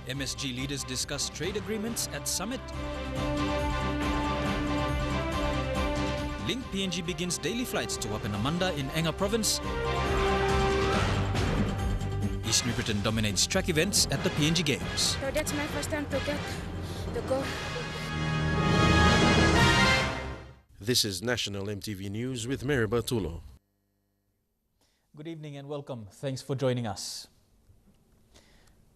MSG leaders discuss trade agreements at summit. Link PNG begins daily flights to Wapenamanda in Enga province. East New Britain dominates track events at the PNG Games. So that's my first time to get the goal. This is National EMTV News with Mary Bartulo. Good evening and welcome. Thanks for joining us.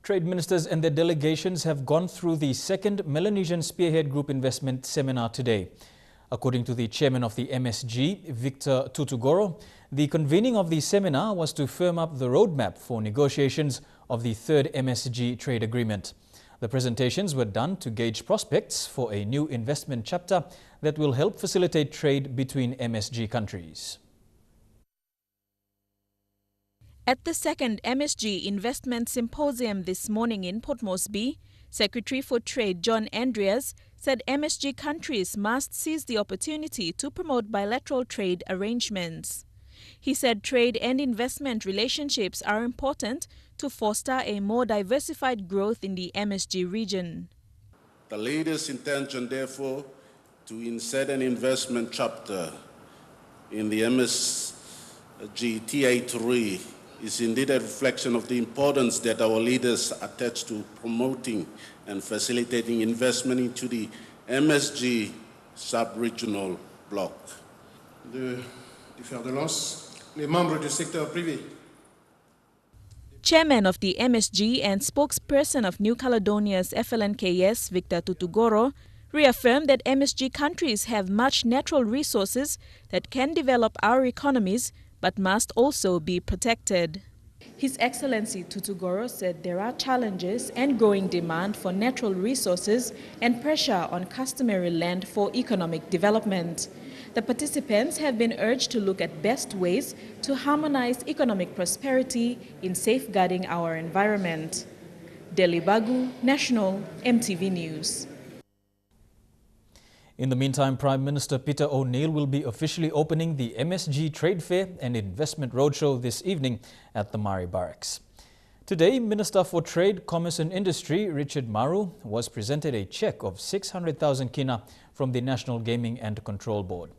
Trade ministers and their delegations have gone through the second Melanesian Spearhead Group Investment Seminar today. According to the chairman of the MSG, Victor Tutugoro, the convening of the seminar was to firm up the roadmap for negotiations of the third MSG trade agreement. The presentations were done to gauge prospects for a new investment chapter that will help facilitate trade between MSG countries. At the second MSG Investment Symposium this morning in Port Moresby, Secretary for Trade John Andreas said MSG countries must seize the opportunity to promote bilateral trade arrangements. He said trade and investment relationships are important to foster a more diversified growth in the MSG region. The leaders' intention, therefore, to insert an investment chapter in the MSG TA3 is indeed a reflection of the importance that our leaders attach to promoting and facilitating investment into the MSG sub-regional bloc. Du fer de lance, les membres du secteur privé. Chairman of the MSG and spokesperson of New Caledonia's FLNKS, Victor Tutugoro, reaffirmed that MSG countries have much natural resources that can develop our economies but must also be protected. His Excellency Tutugoro said there are challenges and growing demand for natural resources and pressure on customary land for economic development. The participants have been urged to look at best ways to harmonize economic prosperity in safeguarding our environment. Delhi Bagu, National EMTV News. In the meantime, Prime Minister Peter O'Neill will be officially opening the MSG Trade Fair and Investment Roadshow this evening at the Mari Barracks. Today, Minister for Trade, Commerce and Industry Richard Maru was presented a cheque of 600,000 kina from the National Gaming and Control Board.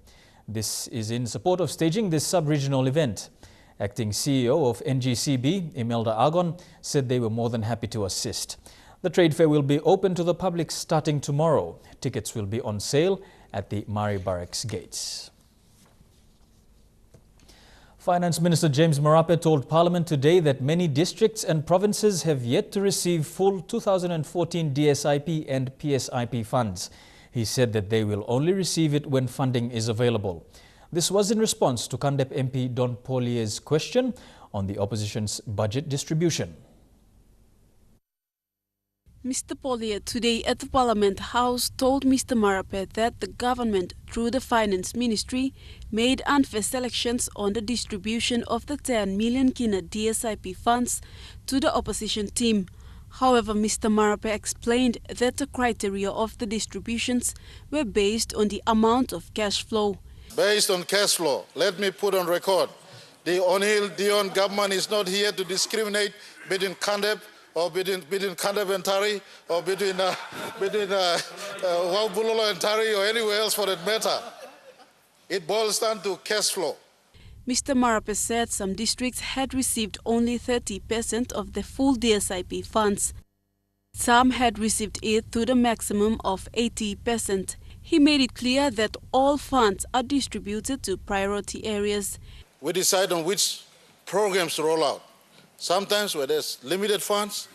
This is in support of staging this sub-regional event. Acting CEO of NGCB, Imelda Argon, said they were more than happy to assist. The trade fair will be open to the public starting tomorrow. Tickets will be on sale at the Mari Barracks gates. Finance Minister James Marape told Parliament today that many districts and provinces have yet to receive full 2014 DSIP and PSIP funds. He said that they will only receive it when funding is available. This was in response to Kandep MP Don Pollier's question on the opposition's budget distribution. Mr. Pollier today at the Parliament House told Mr. Marape that the government, through the Finance Ministry, made unfair selections on the distribution of the 10 million kina DSIP funds to the opposition team. However, Mr. Marape explained that the criteria of the distributions were based on the amount of cash flow. Based on cash flow, let me put on record, the O'Neill Dion government is not here to discriminate between Kandep or between Kandep and Tari, or between Waubulolo and Tari, or anywhere else for that matter. It boils down to cash flow. Mr. Marape said some districts had received only 30% of the full DSIP funds. Some had received it to the maximum of 80%. He made it clear that all funds are distributed to priority areas. We decide on which programs to roll out. Sometimes where there's limited funds,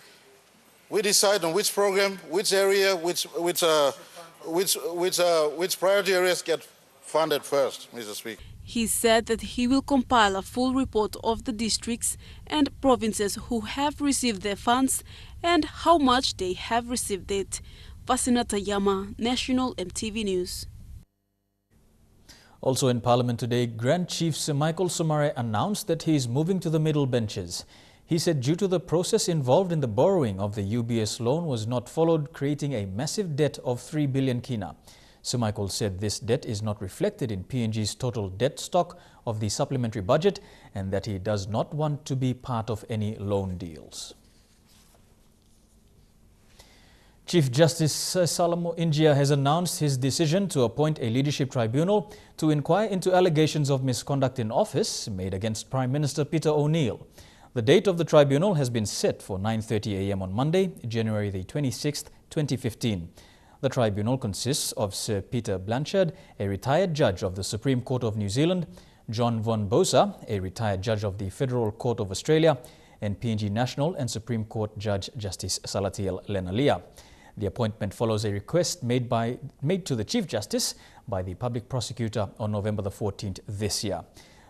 we decide on which program, which area, which priority areas get funded first, Mr. Speaker. He said that he will compile a full report of the districts and provinces who have received their funds and how much they have received it. Vasinata Yama, National EMTV News. Also in Parliament today, Grand Chief Sir Michael Somare announced that he is moving to the middle benches. He said due to the process involved in the borrowing of the UBS loan was not followed, creating a massive debt of 3 billion kina. Sir Michael said this debt is not reflected in PNG's total debt stock of the supplementary budget and that he does not want to be part of any loan deals. Chief Justice Salamo Injia has announced his decision to appoint a leadership tribunal to inquire into allegations of misconduct in office made against Prime Minister Peter O'Neill. The date of the tribunal has been set for 9:30 a.m. on Monday, January the 26th, 2015. The tribunal consists of Sir Peter Blanchard, a retired judge of the Supreme Court of New Zealand, John Von Bosa, a retired judge of the Federal Court of Australia, and PNG National and Supreme Court Judge Justice Salatiel Lenalia. The appointment follows a request made to the Chief Justice by the Public Prosecutor on November the 14th this year.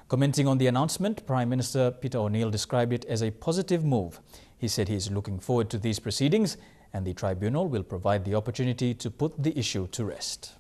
Commenting on the announcement, Prime Minister Peter O'Neill described it as a positive move. He said he is looking forward to these proceedings and the tribunal will provide the opportunity to put the issue to rest.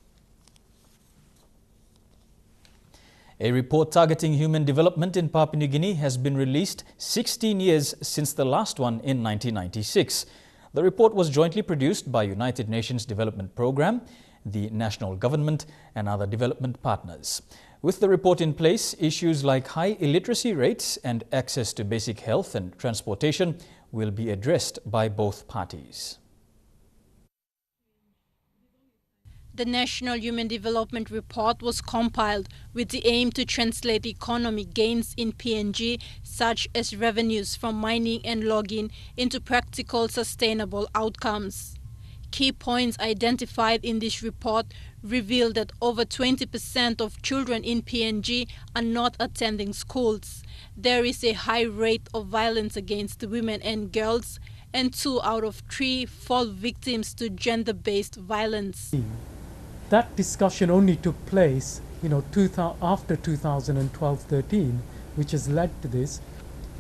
A report targeting human development in Papua New Guinea has been released 16 years since the last one in 1996. The report was jointly produced by United Nations Development Programme, the national government and other development partners. With the report in place, issues like high illiteracy rates and access to basic health and transportation will be addressed by both parties. The National Human Development Report was compiled with the aim to translate economic gains in PNG, such as revenues from mining and logging, into practical, sustainable outcomes. Key points identified in this report reveal that over 20% of children in PNG are not attending schools. There is a high rate of violence against women and girls, and 2 out of 3 fall victims to gender-based violence. That discussion only took place, after 2012-13, which has led to this.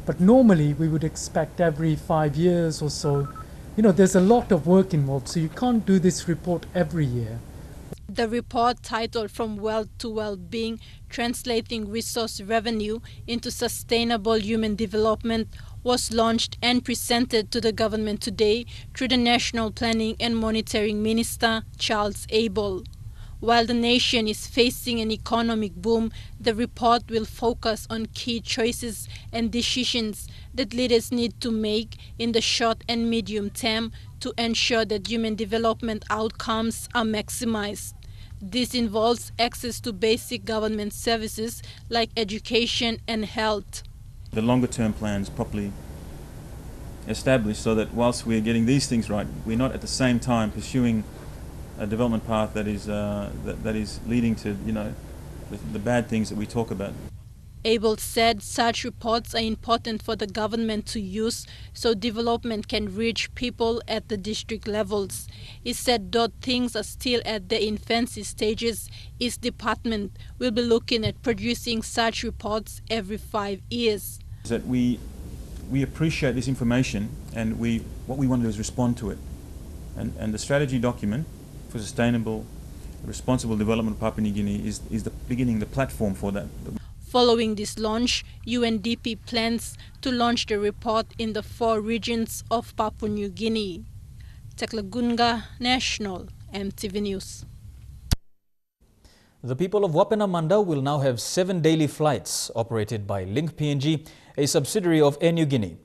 But normally we would expect every 5 years or so. There's a lot of work involved, so you can't do this report every year. The report, titled From Wealth to Well-being, Translating Resource Revenue into Sustainable Human Development, was launched and presented to the government today through the National Planning and Monitoring Minister, Charles Abel. While the nation is facing an economic boom, the report will focus on key choices and decisions that leaders need to make in the short and medium term to ensure that human development outcomes are maximized. This involves access to basic government services like education and health. The longer-term plans properly established so that whilst we're getting these things right, we're not at the same time pursuing a development path that is leading to the bad things that we talk about. Abel said such reports are important for the government to use so development can reach people at the district levels. He said though things are still at the infancy stages, his department will be looking at producing such reports every 5 years. That we appreciate this information and what we want to do is respond to it. And the strategy document for sustainable, responsible development of Papua New Guinea is the beginning, the platform for that. Following this launch, UNDP plans to launch the report in the 4 regions of Papua New Guinea. Teklagunga, National, EMTV News. The people of Wapenamanda will now have 7 daily flights operated by Link PNG, a subsidiary of Air Niugini.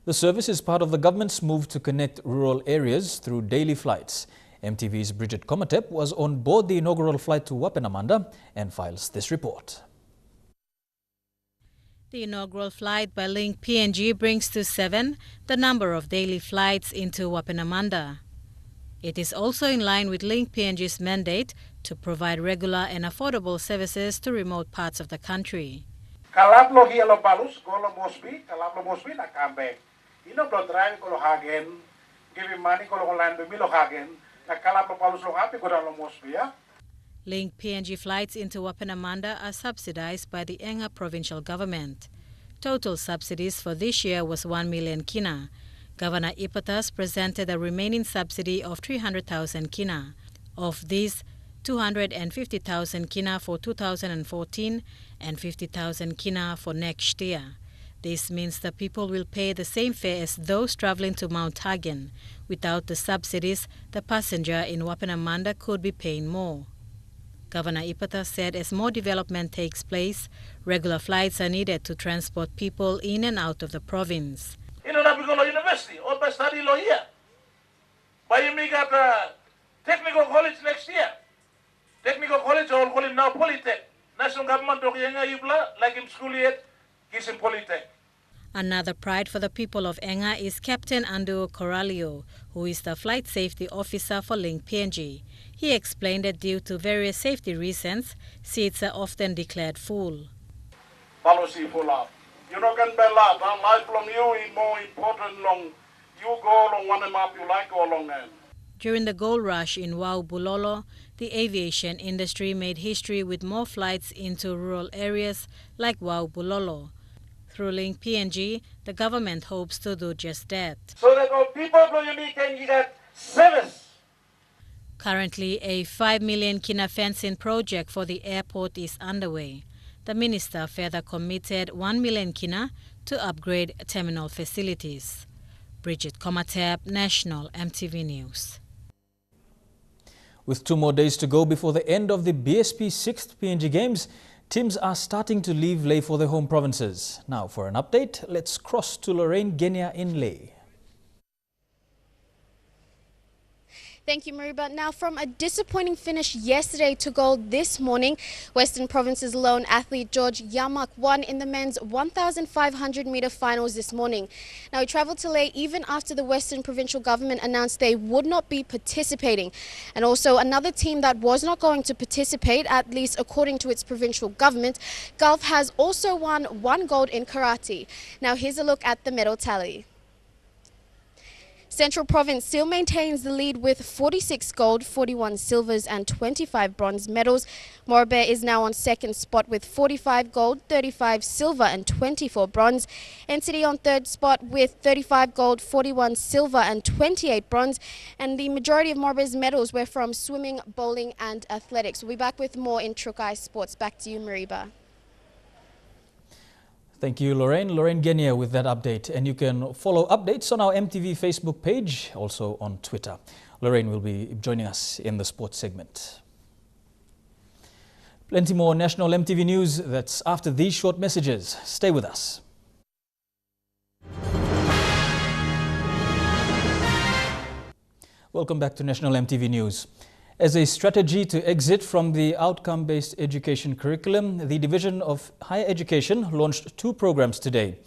The service is part of the government's move to connect rural areas through daily flights. MTV's Bridget Comatep was on board the inaugural flight to Wapenamanda and files this report. The inaugural flight by Link PNG brings to 7 the number of daily flights into Wapenamanda. It is also in line with Link PNG's mandate to provide regular and affordable services to remote parts of the country. Link PNG flights into Wapenamanda are subsidized by the Enga provincial government. Total subsidies for this year was 1 million kina. Governor Ipatas presented a remaining subsidy of 300,000 kina. Of these, 250,000 kina for 2014 and 50,000 kina for next year. This means the people will pay the same fare as those traveling to Mount Hagen. Without the subsidies, the passenger in Wapenamanda could be paying more. Governor Ipata said as more development takes place, regular flights are needed to transport people in and out of the province. But you make at technical college next year. Technical college, or call him now Polytech. National government of Enga Ibla, like him school yet, gives him Polytech. Another pride for the people of Enga is Captain Ando Corralio, who is the flight safety officer for Link PNG. He explained that due to various safety reasons, seats are often declared full. Policy full up. You don't get bad luck. Life from you is more important long. You go along one map, you like go along them. During the gold rush in Wapenamanda, the aviation industry made history with more flights into rural areas like Wapenamanda. Through Link PNG, the government hopes to do just that. So that all people can get service. Currently, a 5 million kina fencing project for the airport is underway. The minister further committed 1 million kina to upgrade terminal facilities. Bridget Komateb, National EMTV News. With 2 more days to go before the end of the BSP 6th PNG Games, teams are starting to leave Leh for their home provinces. Now for an update, let's cross to Lorraine Genia in Leh. Thank you, Mariba. Now, from a disappointing finish yesterday to gold this morning, Western Province's lone athlete George Yamak won in the men's 1,500-metre finals this morning. Now, he travelled to Leh even after the Western Provincial Government announced they would not be participating. And also, another team that was not going to participate, at least according to its provincial government, Gulf, has also won 1 gold in karate. Now, here's a look at the medal tally. Central Province still maintains the lead with 46 gold, 41 silvers and 25 bronze medals. Morabeh is now on second spot with 45 gold, 35 silver and 24 bronze. NCD on third spot with 35 gold, 41 silver and 28 bronze. And the majority of Morabeh's medals were from swimming, bowling and athletics. We'll be back with more in Trukai Sports. Back to you, Mariba. Thank you, Lorraine. Lorraine Genia with that update. And you can follow updates on our EMTV Facebook page, also on Twitter. Lorraine will be joining us in the sports segment. Plenty more national EMTV news. That's after these short messages. Stay with us. Welcome back to National EMTV News. As a strategy to exit from the outcome-based education curriculum, the Division of Higher Education launched 2 programs today.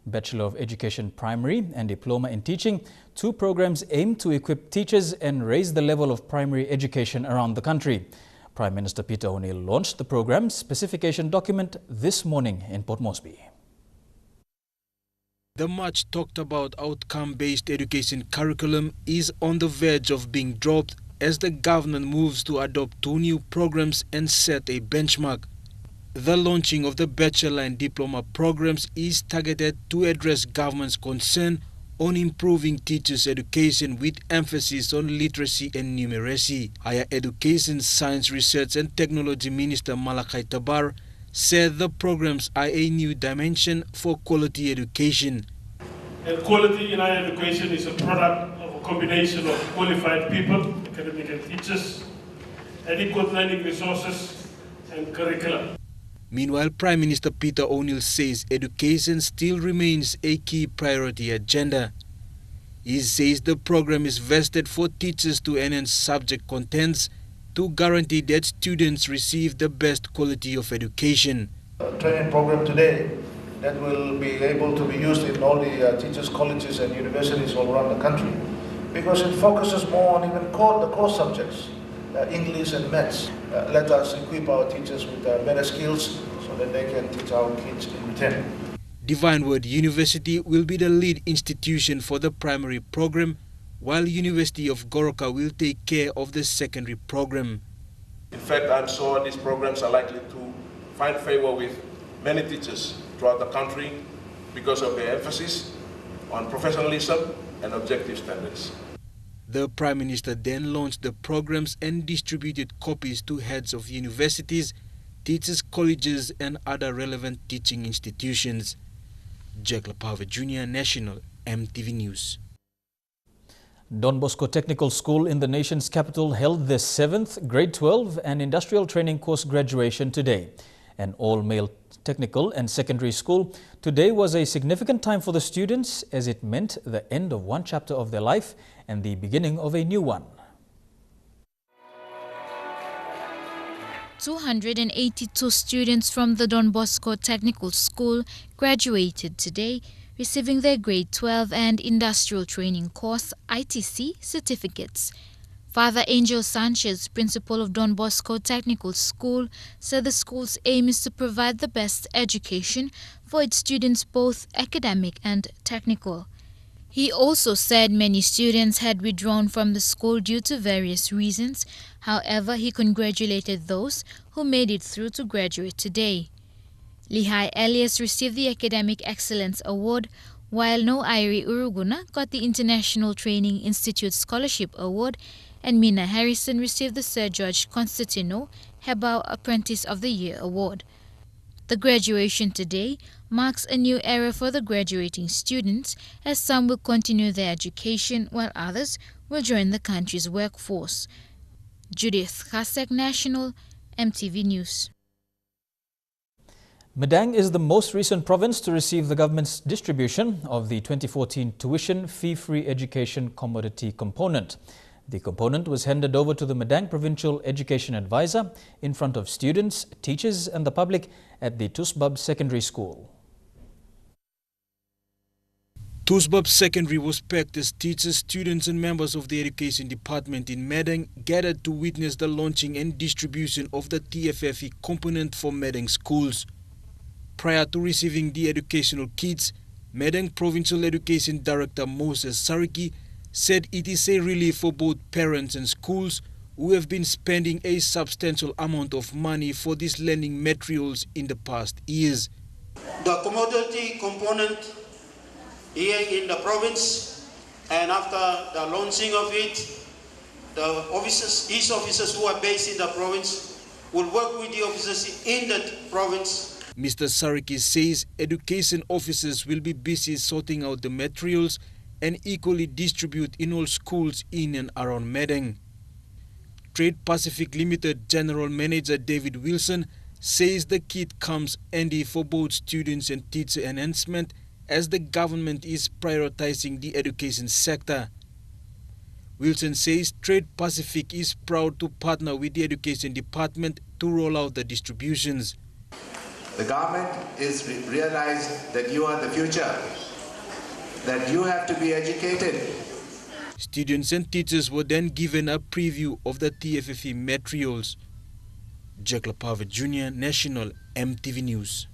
Bachelor of Education Primary and Diploma in Teaching. 2 programs aim to equip teachers and raise the level of primary education around the country. Prime Minister Peter O'Neill launched the program's specification document this morning in Port Moresby. The much talked about outcome-based education curriculum is on the verge of being dropped as the government moves to adopt 2 new programs and set a benchmark. The launching of the bachelor and diploma programs is targeted to address government's concern on improving teachers' education with emphasis on literacy and numeracy. Higher Education, Science, Research and Technology Minister Malakai Tabar said the programs are a new dimension for quality education. And quality in higher education is a product of a combination of qualified people, academic and teachers, adequate learning resources and curriculum. Meanwhile, Prime Minister Peter O'Neill says education still remains a key priority agenda. He says the program is vested for teachers to enhance subject contents to guarantee that students receive the best quality of education. A training program today that will be able to be used in all the teachers' colleges and universities all around the country, because it focuses more on even the core subjects, English and maths. Let us equip our teachers with better skills so that they can teach our kids in return. Divine Word University will be the lead institution for the primary program, while University of Goroka will take care of the secondary program. In fact, I'm sure these programs are likely to find favor with many teachers throughout the country because of their emphasis on professionalism and objective standards. The Prime Minister then launched the programs and distributed copies to heads of universities, teachers' colleges and other relevant teaching institutions. Jack Lapava Jr., National EMTV News. Don Bosco Technical School in the nation's capital held the 7th Grade 12 and Industrial Training Course graduation today. an all-male technical and secondary school. Today was a significant time for the students as it meant the end of one chapter of their life and the beginning of a new one. 282 students from the Don Bosco Technical School graduated today, receiving their Grade 12 and Industrial Training Course ITC certificates. Father Angel Sanchez, principal of Don Bosco Technical School, said the school's aim is to provide the best education for its students, both academic and technical. He also said many students had withdrawn from the school due to various reasons. However, he congratulated those who made it through to graduate today. Lihai Elias received the Academic Excellence Award, while Noairi Uruguna got the International Training Institute Scholarship Award, and Mina Harrison received the Sir George Constantino Hebao Apprentice of the Year Award. The graduation today marks a new era for the graduating students, as some will continue their education while others will join the country's workforce. Judith Khasek, National, EMTV News. Madang is the most recent province to receive the government's distribution of the 2014 tuition fee-free education commodity component. The component was handed over to the Madang Provincial Education Advisor in front of students, teachers and the public at the Tusbab Secondary School. Tusbab Secondary was packed as teachers, students and members of the Education Department in Madang gathered to witness the launching and distribution of the TFFE component for Madang schools. Prior to receiving the educational kits, Madang Provincial Education Director Moses Sariki said it is a relief for both parents and schools who have been spending a substantial amount of money for these learning materials in the past years. The commodity component here in the province, and after the launching of it, the officers, each officers who are based in the province will work with the officers in the province. Mr. Sariki says education officers will be busy sorting out the materials and equally distribute in all schools in and around Madang. Trade Pacific Limited General Manager David Wilson says the kit comes handy for both students and teacher enhancement, as the government is prioritizing the education sector. Wilson says Trade Pacific is proud to partner with the Education Department to roll out the distributions. The government is realized that you are the future, that you have to be educated. Students and teachers were then given a preview of the TFFE materials. Jack Lapava Jr., National, EMTV News.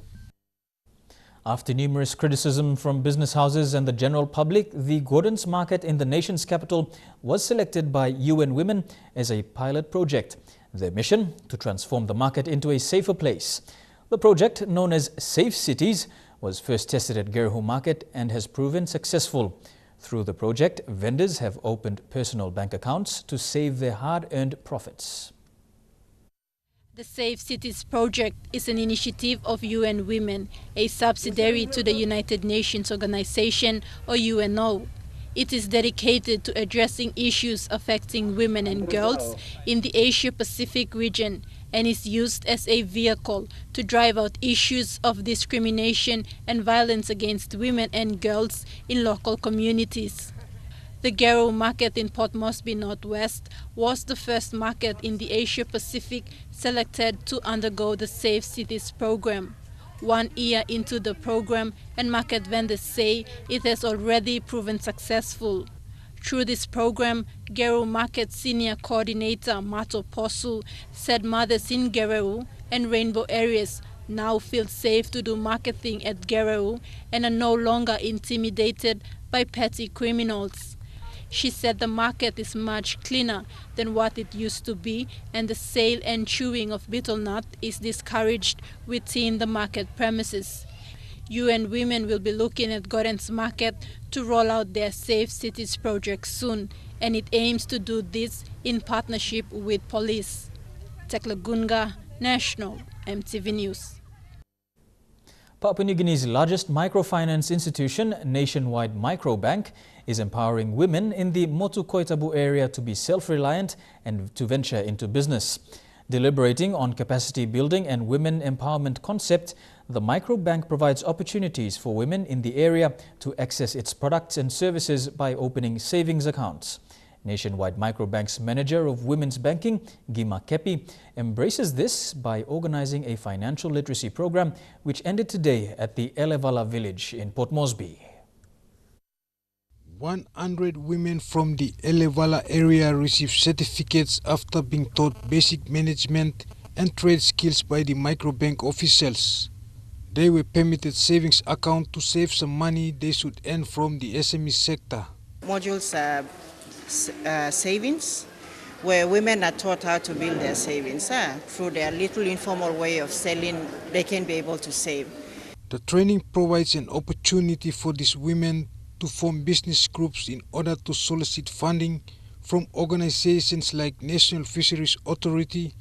After numerous criticism from business houses and the general public, the Gordon's Market in the nation's capital was selected by UN Women as a pilot project. Their mission, to transform the market into a safer place. The project, known as Safe Cities, was first tested at Gerehu Market and has proven successful. Through the project, vendors have opened personal bank accounts to save their hard-earned profits. The Safe Cities project is an initiative of UN Women, a subsidiary to the United Nations Organization, or UNO. It is dedicated to addressing issues affecting women and girls in the Asia-Pacific region, and is used as a vehicle to drive out issues of discrimination and violence against women and girls in local communities. The Gerehu Market in Port Moresby Northwest was the first market in the Asia-Pacific selected to undergo the Safe Cities program. 1 year into the program, and market vendors say it has already proven successful. Through this program, Gerehu Market Senior Coordinator Mato Posu said mothers in Gerehu and Rainbow areas now feel safe to do marketing at Gerehu and are no longer intimidated by petty criminals. She said the market is much cleaner than what it used to be, and the sale and chewing of betel nut is discouraged within the market premises. UN Women will be looking at Gordon's Market to roll out their Safe Cities project soon, and it aims to do this in partnership with police. Tekla Gunga, National, EMTV News. Papua New Guinea's largest microfinance institution, Nationwide Microbank, is empowering women in the Motu Koitabu area to be self-reliant and to venture into business. Deliberating on capacity building and women empowerment concept, the microbank provides opportunities for women in the area to access its products and services by opening savings accounts. Nationwide Microbank's Manager of Women's Banking, Gima Kepi, embraces this by organizing a financial literacy program which ended today at the Elevala village in Port Moresby. 100 women from the Elevala area received certificates after being taught basic management and trade skills by the microbank officials. They were permitted savings account to save some money they should earn from the SME sector. Modules are savings, where women are taught how to build their savings. Through their little informal way of selling, they can be able to save. The training provides an opportunity for these women to form business groups in order to solicit funding from organizations like National Fisheries Authority,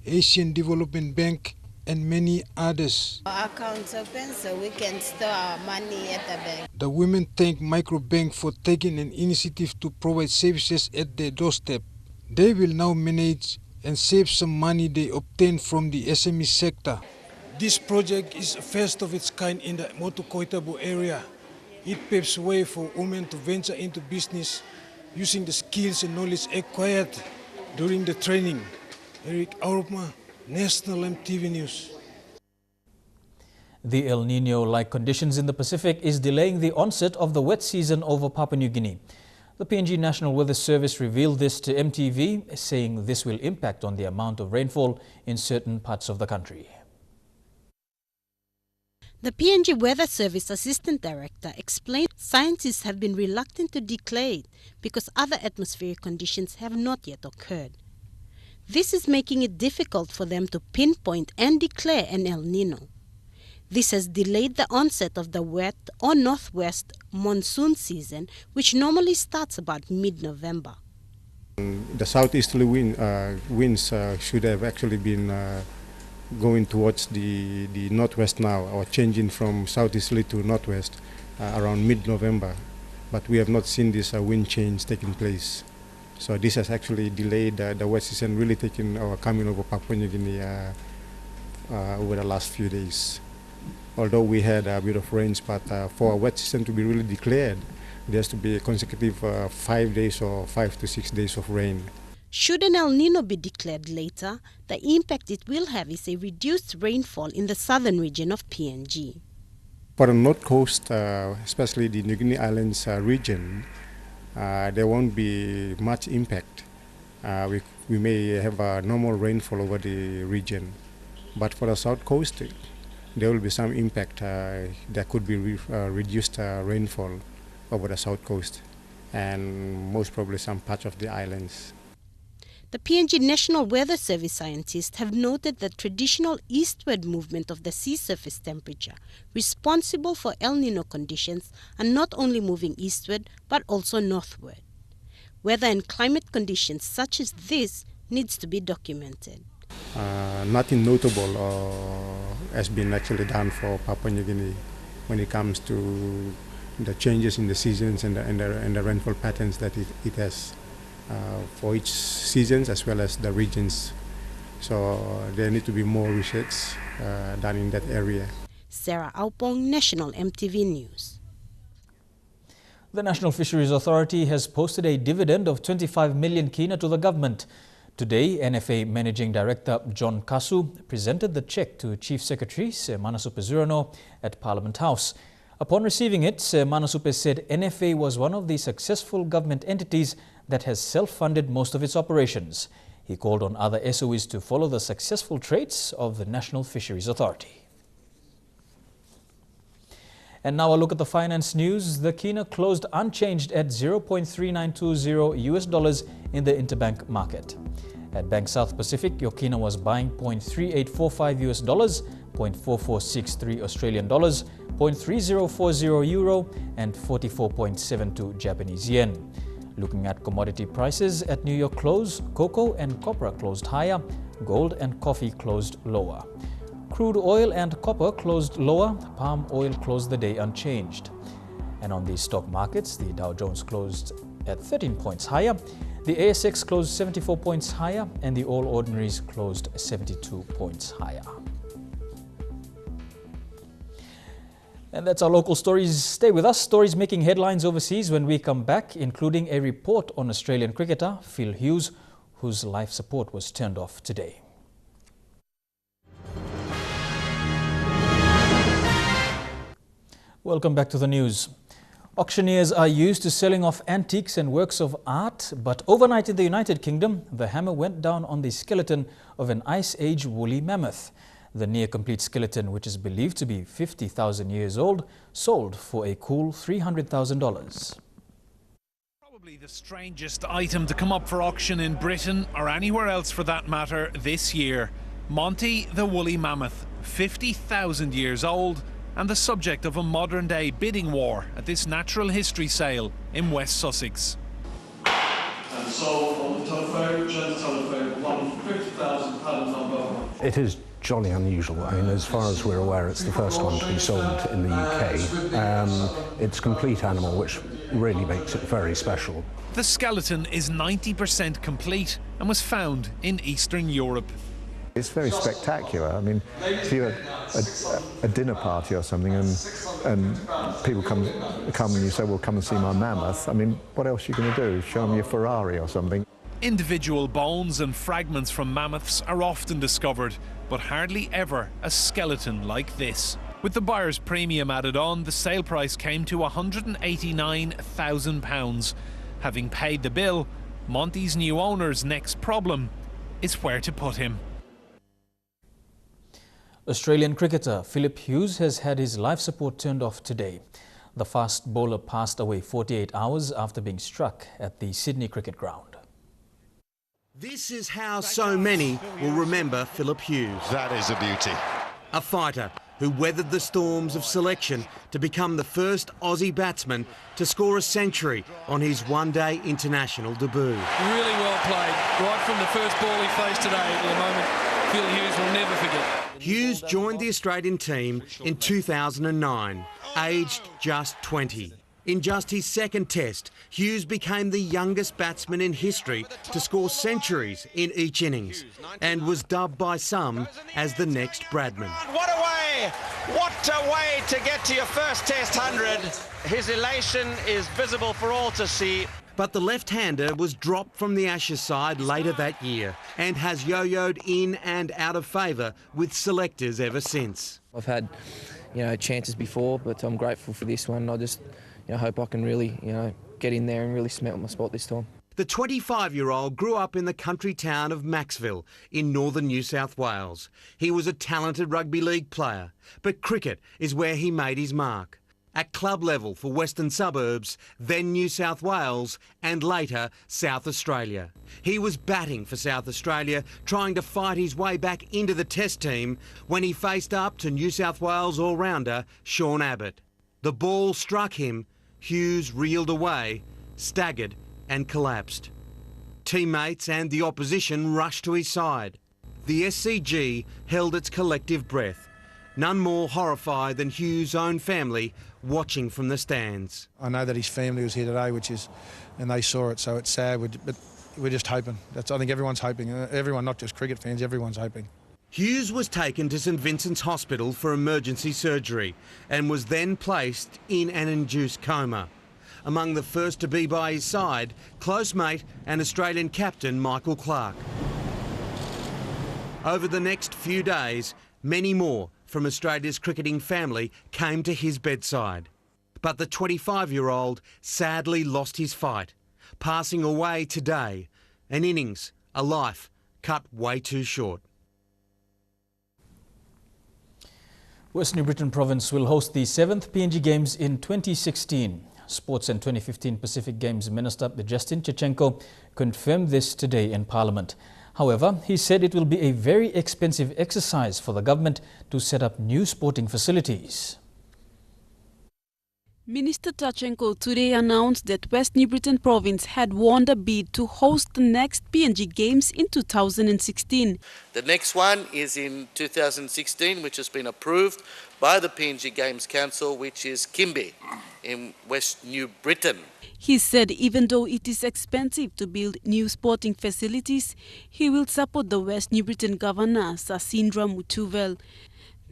Asian Development Bank, and many others. Our accounts open so we can store our money at the bank. The women thank Microbank for taking an initiative to provide services at their doorstep. They will now manage and save some money they obtain from the SME sector. This project is first of its kind in the Motu Koitabo area. It paves way for women to venture into business using the skills and knowledge acquired during the training. Eric Aurupma, National EMTV News. The El Nino-like conditions in the Pacific is delaying the onset of the wet season over Papua New Guinea. The PNG National Weather Service revealed this to EMTV, saying this will impact on the amount of rainfall in certain parts of the country. The PNG Weather Service Assistant Director explained scientists have been reluctant to declare it because other atmospheric conditions have not yet occurred. This is making it difficult for them to pinpoint and declare an El Nino. This has delayed the onset of the wet or northwest monsoon season, which normally starts about mid-November. The southeasterly winds should have actually been going towards the northwest now, or changing from southeasterly to northwest around mid-November. But we have not seen this wind change taking place. So this has actually delayed the wet season really taking or coming over Papua New Guinea over the last few days. Although we had a bit of rains, but for a wet season to be really declared, there has to be a consecutive 5 days or 5 to 6 days of rain. Should an El Nino be declared later, the impact it will have is a reduced rainfall in the southern region of PNG. For the north coast, especially the New Guinea Islands region, there won't be much impact. We may have a normal rainfall over the region. But for the south coast, there will be some impact. There could be reduced rainfall over the south coast and most probably some parts of the islands. The PNG National Weather Service scientists have noted the traditional eastward movement of the sea surface temperature responsible for El Nino conditions are not only moving eastward but also northward. Weather and climate conditions such as this needs to be documented. Nothing notable has been actually done for Papua New Guinea when it comes to the changes in the seasons and the rainfall patterns that it has. For each seasons as well as the regions. So there need to be more research done in that area. Sarah Aupong, National EMTV News. The National Fisheries Authority has posted a dividend of 25 million kina to the government. Today, NFA Managing Director John Kasu presented the cheque to Chief Secretary Sir Manasupe Zurano at Parliament House. Upon receiving it, Sir Manasupe said NFA was one of the successful government entities that has self-funded most of its operations. He called on other SOEs to follow the successful traits of the National Fisheries Authority. And now a look at the finance news. The kina closed unchanged at $0.3920 US in the interbank market. At Bank South Pacific, your kina was buying $0.3845 US, $0.4463 Australian dollars, $0.3040 euro, and 44.72 Japanese yen. Looking at commodity prices at New York close, cocoa and copra closed higher, gold and coffee closed lower. Crude oil and copper closed lower, palm oil closed the day unchanged. And on the stock markets, the Dow Jones closed at 13 points higher, The ASX closed 74 points higher and the All Ordinaries closed 72 points higher. And that's our local stories. Stay with us. Stories making headlines overseas when we come back, including a report on Australian cricketer Phil Hughes, whose life support was turned off today. Welcome back to the news. Auctioneers are used to selling off antiques and works of art, but overnight in the United Kingdom, the hammer went down on the skeleton of an Ice Age woolly mammoth. The near-complete skeleton, which is believed to be 50,000 years old, sold for a cool $300,000. Probably the strangest item to come up for auction in Britain, or anywhere else for that matter, this year. Monty the woolly mammoth, 50,000 years old, and the subject of a modern-day bidding war at this natural history sale in West Sussex. And sold on the telephone, Jen's telephone, £150,000 number. It is jolly unusual. I mean, as far as we're aware, it's the first one to be sold in the UK. It's a complete animal, which really makes it very special. The skeleton is 90% complete and was found in Eastern Europe. It's very spectacular. I mean, if you're at a dinner party or something and people come and you say, well, come and see my mammoth, I mean, what else are you going to do? Show them your Ferrari or something? Individual bones and fragments from mammoths are often discovered, but hardly ever a skeleton like this. With the buyer's premium added on, the sale price came to £189,000. Having paid the bill, Monty's new owner's next problem is where to put him. Australian cricketer Philip Hughes has had his life support turned off today. The fast bowler passed away 48 hours after being struck at the Sydney Cricket Ground. This is how so many will remember Philip Hughes. That is a beauty. A fighter who weathered the storms of selection to become the first Aussie batsman to score a century on his one-day international debut. Really well played, right from the first ball he faced today to the moment. Phil Hughes will never forget. Hughes joined the Australian team in 2009, aged just 20. In just his second test, Hughes became the youngest batsman in history to score centuries in each innings and was dubbed by some as the next Bradman. What a way! What a way to get to your first Test 100. His elation is visible for all to see. But the left-hander was dropped from the Ashes side later that year and has yo-yoed in and out of favour with selectors ever since. I've had, chances before, but I'm grateful for this one. I just, hope I can really, get in there and really cement my spot this time. The 25-year-old grew up in the country town of Maxville in northern New South Wales. He was a talented rugby league player, but cricket is where he made his mark. At club level for Western Suburbs, then New South Wales and later South Australia. He was batting for South Australia, trying to fight his way back into the Test team when he faced up to New South Wales all-rounder Sean Abbott. The ball struck him, Hughes reeled away, staggered and collapsed. Teammates and the opposition rushed to his side. The SCG held its collective breath. None more horrified than Hughes' own family watching from the stands. I know that his family was here today, and they saw it, so it's sad, but we're just hoping. I think everyone's hoping. Everyone, not just cricket fans, everyone's hoping. Hughes was taken to St Vincent's Hospital for emergency surgery and was then placed in an induced coma. Among the first to be by his side, close mate and Australian captain Michael Clarke. Over the next few days, many more from Australia's cricketing family came to his bedside. But the 25-year-old sadly lost his fight, passing away today. An innings, a life, cut way too short. West New Britain Province will host the 7th PNG Games in 2016. Sports and 2015 Pacific Games Minister Justin Chechenko confirmed this today in Parliament. However, he said it will be a very expensive exercise for the government to set up new sporting facilities. Minister Tachenko today announced that West New Britain Province had won the bid to host the next PNG Games in 2016. The next one is in 2016, which has been approved by the PNG Games Council, which is Kimbe in West New Britain. He said even though it is expensive to build new sporting facilities, he will support the West New Britain Governor, Sasindra Mutuvel.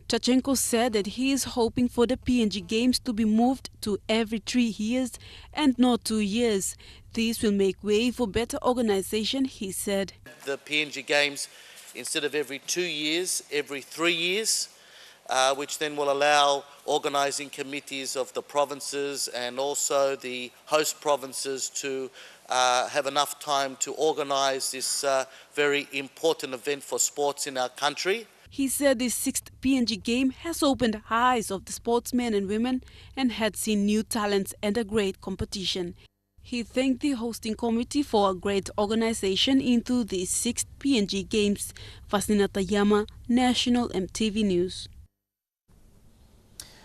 Tachenko said that he is hoping for the PNG Games to be moved to every 3 years and not 2 years. This will make way for better organization, he said. The PNG Games, instead of every 2 years, every 3 years, which then will allow organising committees of the provinces and also the host provinces to have enough time to organise this very important event for sports in our country. He said this 6th PNG game has opened eyes of the sportsmen and women and had seen new talents and a great competition. He thanked the hosting committee for a great organization into the 6th PNG Games. Fasina Tayama, National EMTV News.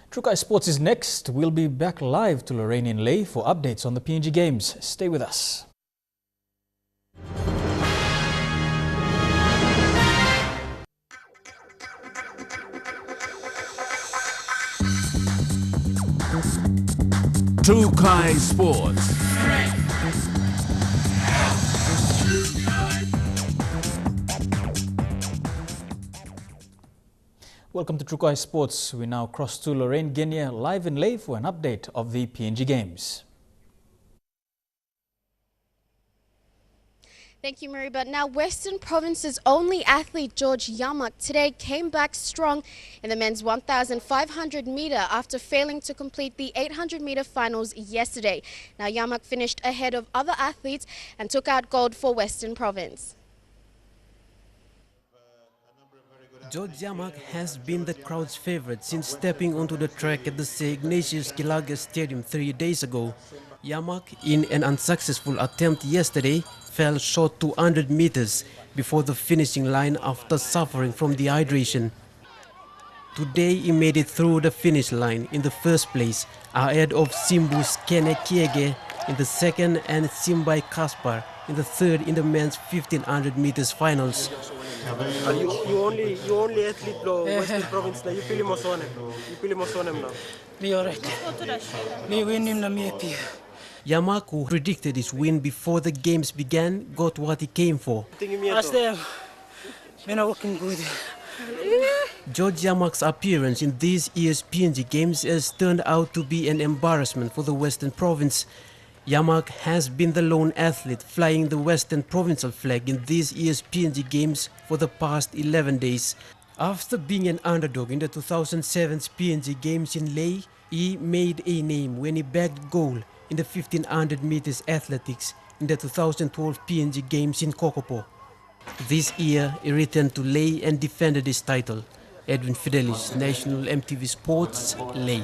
Trukai Sports is next. We'll be back live to Lorraine in Ley for updates on the PNG Games. Stay with us. Trukai Sports. Welcome to Trukai Sports. We now cross to Lorraine Genia live in Ley for an update of the PNG Games. Thank you, Mariba. Now, Western Province's only athlete, George Yamak, today came back strong in the men's 1,500 metre after failing to complete the 800 metre finals yesterday. Now, Yamak finished ahead of other athletes and took out gold for Western Province. George Yamak has been the crowd's favourite since stepping onto the track at the Sir Ignatius Gilaga Stadium 3 days ago. Yamak, in an unsuccessful attempt yesterday, fell short 200 meters before the finishing line after suffering from dehydration. Today he made it through the finish line in the first place, ahead of Simbu's Kene Kiege in the second and Simbai Kaspar in the third in the men's 1500 meters finals. You only athlete lo Western Province na you pili mo sonem. You pili mo sonem now. Me alright. Me win him na me happy. Yamak, who predicted his win before the games began, got what he came for. George Yamak's appearance in this year's PNG Games has turned out to be an embarrassment for the Western Province. Yamak has been the lone athlete flying the Western Provincial flag in this year's PNG Games for the past 11 days. After being an underdog in the 2007's PNG Games in Ley, he made a name when he bagged gold in the 1500 meters athletics in the 2012 PNG Games in Kokopo. This year, he returned to Ley and defended his title. Edwin Fidelis, National EMTV Sports, Ley.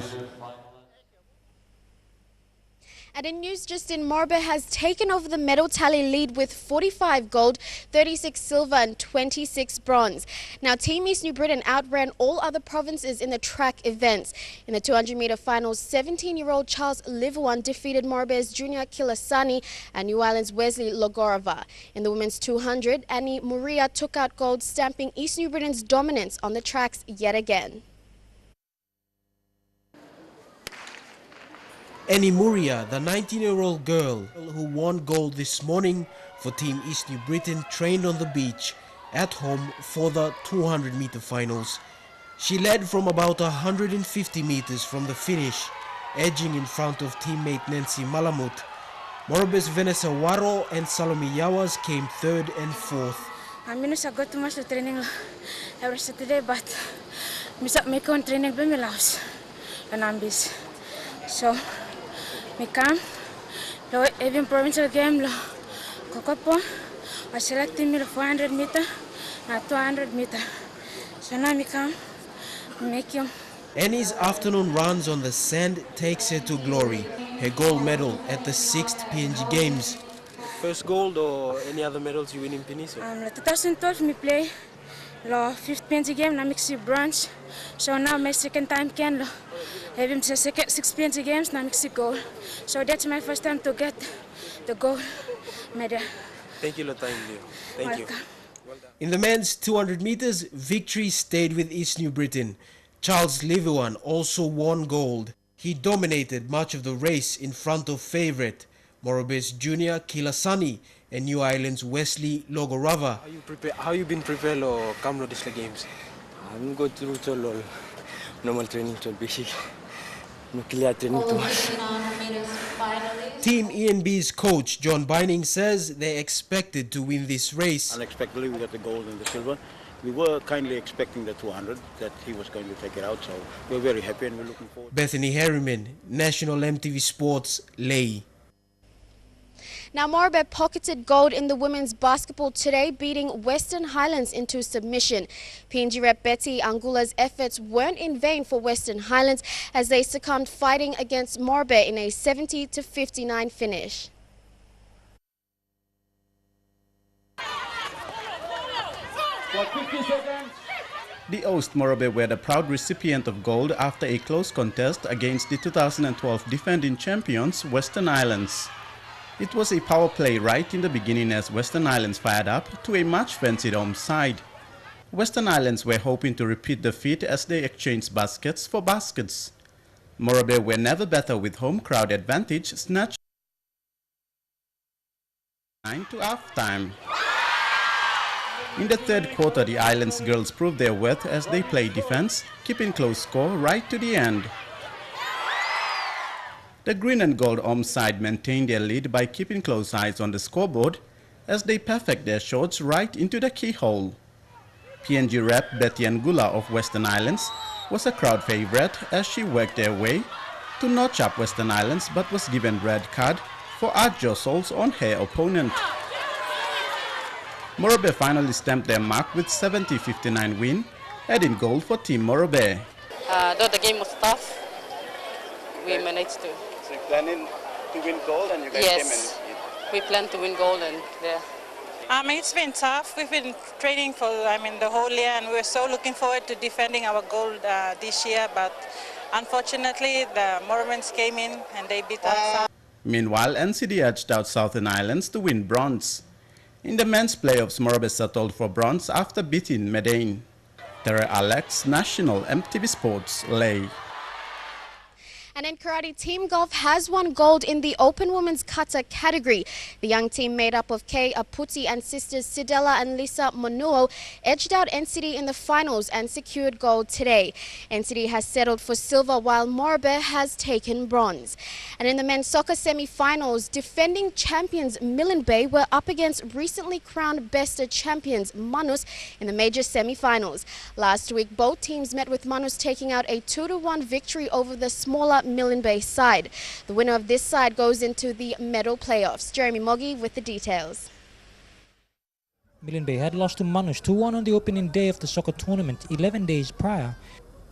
And in news just in, Morbe has taken over the medal tally lead with 45 gold, 36 silver and 26 bronze. Now, Team East New Britain outran all other provinces in the track events. In the 200-metre finals, 17-year-old Charles Liverone defeated Morbe's Junior Kilasani and New Ireland's Wesley Logorova. In the women's 200, Annie Muria took out gold, stamping East New Britain's dominance on the tracks yet again. Annie Muria, the 19-year-old girl who won gold this morning for Team East New Britain, trained on the beach at home for the 200-meter finals. She led from about 150 meters from the finish, edging in front of teammate Nancy Malamut. Morbe's Vanessa Waro and Salome Yawas came third and fourth. I go too much to training every Saturday, but I can't training by my house and I'm busy. So, I come, even provincial game, Kokopo, I selected me 400 meter and 200 meter. So now I come, make him. Annie's afternoon runs on the sand takes her to glory, her gold medal at the 6th PNG Games. First gold or any other medals you win in Peninsula? 2012 me play the 5th PNG game, I mix bronze. So now my second time can I've been to six PNG Games, now Mexico. So that's my first time to get the gold medal. Thank you, Lothain. Thank you. In the men's 200 meters, victory stayed with East New Britain. Charles Liviwan also won gold. He dominated much of the race in front of favourite Morobes Junior Kilasani and New Ireland's Wesley Logorava. How you been prepared or come to these games? I'm going through normal training, basic. Nuclear training too much. Team ENB's coach John Bining says they expected to win this race. Unexpectedly we got the gold and the silver. We were kindly expecting the 200 that he was going to take it out, so we're very happy and we're looking forward. Bethany Harriman, National MTV Sports, Lae. Now, Morobe pocketed gold in the women's basketball today, beating Western Highlands into submission. PNG rep Betty Angula's efforts weren't in vain for Western Highlands as they succumbed fighting against Morobe in a 70-59 finish. The host Morobe were the proud recipient of gold after a close contest against the 2012 defending champions, Western Highlands. It was a power play right in the beginning as Western Highlands fired up to a much-fancied home side. Western Highlands were hoping to repeat the feat as they exchanged baskets for baskets. Morobe were never better with home crowd advantage snatched 9 to half-time. In the third quarter, the Islands girls proved their worth as they played defense, keeping close score right to the end. The green and gold home side maintained their lead by keeping close eyes on the scoreboard as they perfect their shots right into the keyhole. PNG rep Betty Angula of Western Islands was a crowd favorite as she worked their way to notch up Western Islands but was given red card for hard jostles on her opponent. Morobe finally stamped their mark with 70-59 win, adding gold for Team Morobe. Though the game was tough, we managed to. So you're planning to win gold and you guys yes, came and we plan to win gold and yeah. It's been tough. We've been training for the whole year and we're so looking forward to defending our gold this year, but unfortunately the Mormons came in and they beat us. Meanwhile, NCD edged out Southern Islands to win bronze. In the men's playoffs, Morobe settled for bronze after beating Medane. Tere Alex, National MTV Sports, Lae. And in karate, Team Golf has won gold in the Open Women's Kata category. The young team made up of Kay Aputi and sisters Sidela and Lisa Monuo edged out NCD in the finals and secured gold today. NCD has settled for silver while Morobe has taken bronze. And in the men's soccer semi-finals, defending champions Millen Bay were up against recently crowned Besta champions Manus in the major semi-finals. Last week, both teams met with Manus taking out a 2-1 victory over the smaller Millen Bay side. The winner of this side goes into the medal playoffs. Jeremy Moggy with the details. Millen Bay had lost to Manus 2-1 on the opening day of the soccer tournament 11 days prior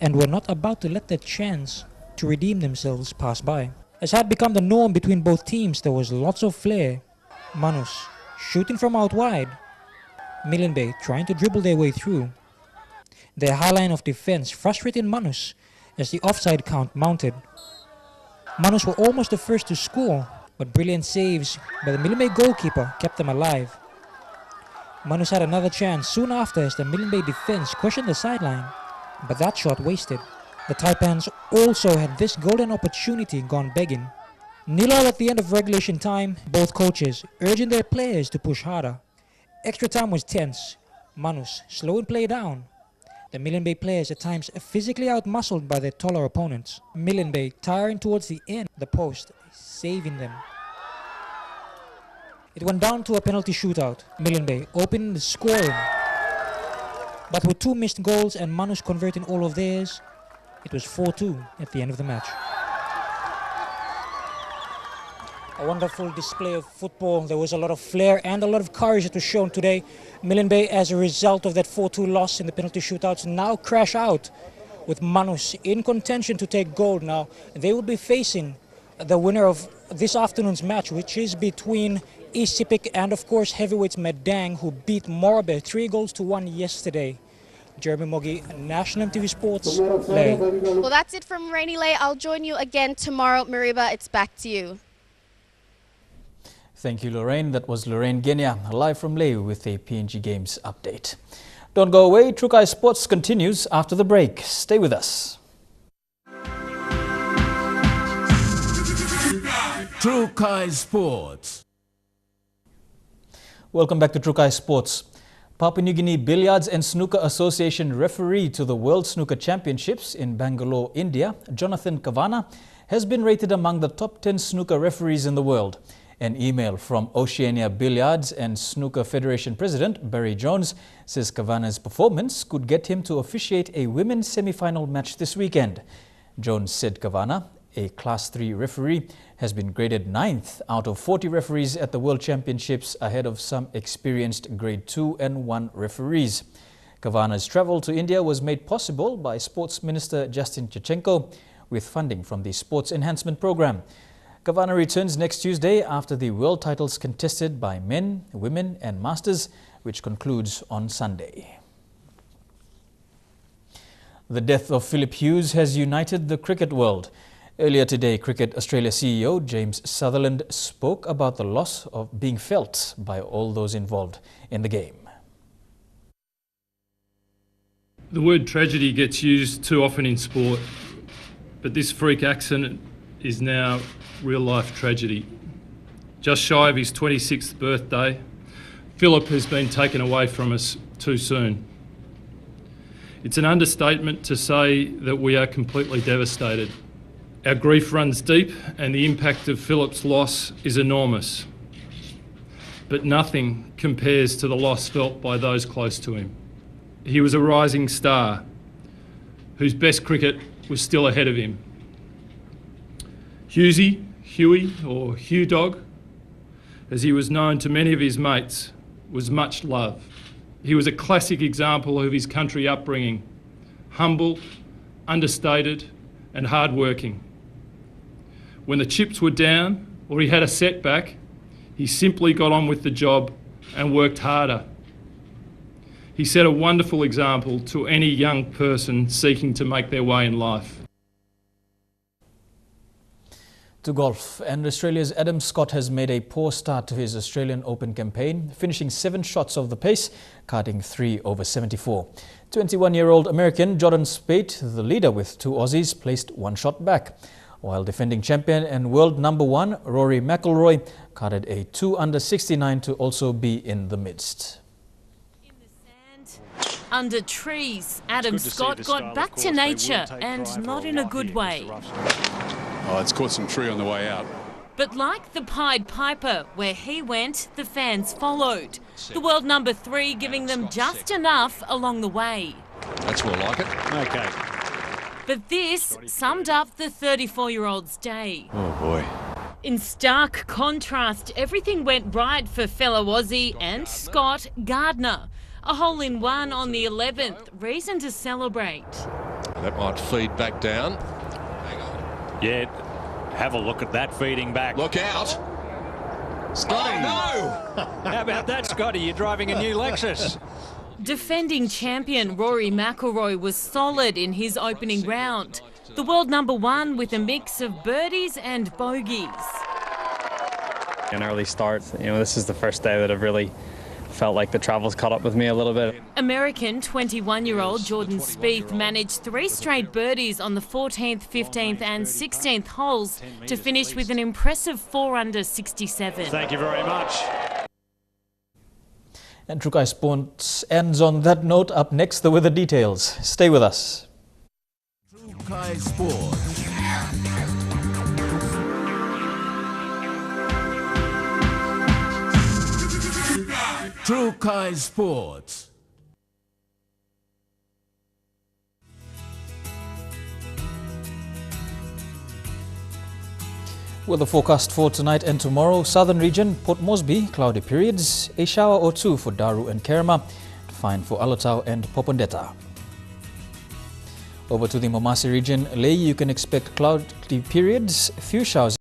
and were not about to let their chance to redeem themselves pass by. As had become the norm between both teams, there was lots of flair. Manus shooting from out wide, Millen Bay trying to dribble their way through. Their high line of defense frustrated Manus as the offside count mounted. Manus were almost the first to score, but brilliant saves by the Millen Bay goalkeeper kept them alive. Manus had another chance soon after as the Millen Bay defense questioned the sideline, but that shot wasted. The Taipans also had this golden opportunity gone begging. 0-0 at the end of regulation time, both coaches urging their players to push harder. Extra time was tense. Manus slowing play down. The Millen Bay players at times physically outmuscled by their taller opponents. Millen Bay tiring towards the end, the post saving them. It went down to a penalty shootout. Millen Bay opening the scoring. But with 2 missed goals and Manus converting all of theirs, it was 4-2 at the end of the match. A wonderful display of football. There was a lot of flair and a lot of courage that was shown today. Millen Bay, as a result of that 4-2 loss in the penalty shootouts, now crash out with Manus in contention to take gold. Now, they will be facing the winner of this afternoon's match, which is between East Sepik and, of course, heavyweights Medang, who beat Morobe 3-1 yesterday. Jeremy Moggy, National EMTV Sports, Lay. Well, that's it from Rainy Lay. I'll join you again tomorrow. Mariba, it's back to you. Thank you, Lorraine. That was Lorraine Genia, live from Lay with a PNG Games update. Don't go away. Trukai Sports continues after the break. Stay with us. Trukai Sports. Welcome back to Trukai Sports. Papua New Guinea Billiards and Snooker Association referee to the World Snooker Championships in Bangalore, India, Jonathan Kavana, has been rated among the top 10 snooker referees in the world. An email from Oceania Billiards and Snooker Federation President Barry Jones says Kavana's performance could get him to officiate a women's semi-final match this weekend. Jones said Kavana, a Class 3 referee, has been graded 9th out of 40 referees at the World Championships ahead of some experienced Grade 2 and 1 referees. Kavana's travel to India was made possible by Sports Minister Justin Chachenko with funding from the Sports Enhancement Program. Kavana returns next Tuesday after the world titles contested by men, women and masters, which concludes on Sunday. The death of Philip Hughes has united the cricket world. Earlier today, Cricket Australia CEO James Sutherland spoke about the loss of being felt by all those involved in the game. The word tragedy gets used too often in sport, but this freak accident is now real-life tragedy. Just shy of his 26th birthday, Philip has been taken away from us too soon. It's an understatement to say that we are completely devastated. Our grief runs deep and the impact of Philip's loss is enormous. But nothing compares to the loss felt by those close to him. He was a rising star whose best cricket was still ahead of him. Hughie, or Hugh Dog, as he was known to many of his mates, was much loved. He was a classic example of his country upbringing, humble, understated and hard-working. When the chips were down or he had a setback, he simply got on with the job and worked harder. He set a wonderful example to any young person seeking to make their way in life. To golf, and Australia's Adam Scott has made a poor start to his Australian Open campaign, finishing 7 shots off the pace, cutting 3 over 74. 21-year-old American Jordan Spieth, the leader with 2 Aussies, placed 1 shot back, while defending champion and world number 1 Rory McIlroy cutted a 2 under 69 to also be in the midst. Under trees, Adam Scott got back to nature, and not in a good way. Oh, it's caught some tree on the way out. But like the Pied Piper, where he went, the fans followed. The world number 3 giving them just enough along the way. That's more like it. Okay. But this summed up the 34-year-old's day. Oh, boy. In stark contrast, everything went right for fellow Aussie and Scott Gardner. A hole-in-one on the 11th, reason to celebrate. That might feed back down. Yeah, have a look at that feeding back. Look out! Scotty! Oh, no! How about that, Scotty? You're driving a new Lexus. Defending champion Rory McIlroy was solid in his opening round. The world number 1 with a mix of birdies and bogeys. An early start. This is the first day that I've really felt like the travel's caught up with me a little bit. American 21-year-old Jordan Spieth managed 3 straight birdies on the 14th, 15th and 16th holes to finish with an impressive 4 under 67. Thank you very much. And Trukai Sports ends on that note. Up next, the weather details. Stay with us. Trukai Sports. Trukai Sports. Weather forecast for tonight and tomorrow. Southern region, Port Moresby, cloudy periods. A shower or 2 for Daru and Kerma. Fine for Alotau and Popondetta. Over to the Momasi region, Lae, you can expect cloudy periods, few showers.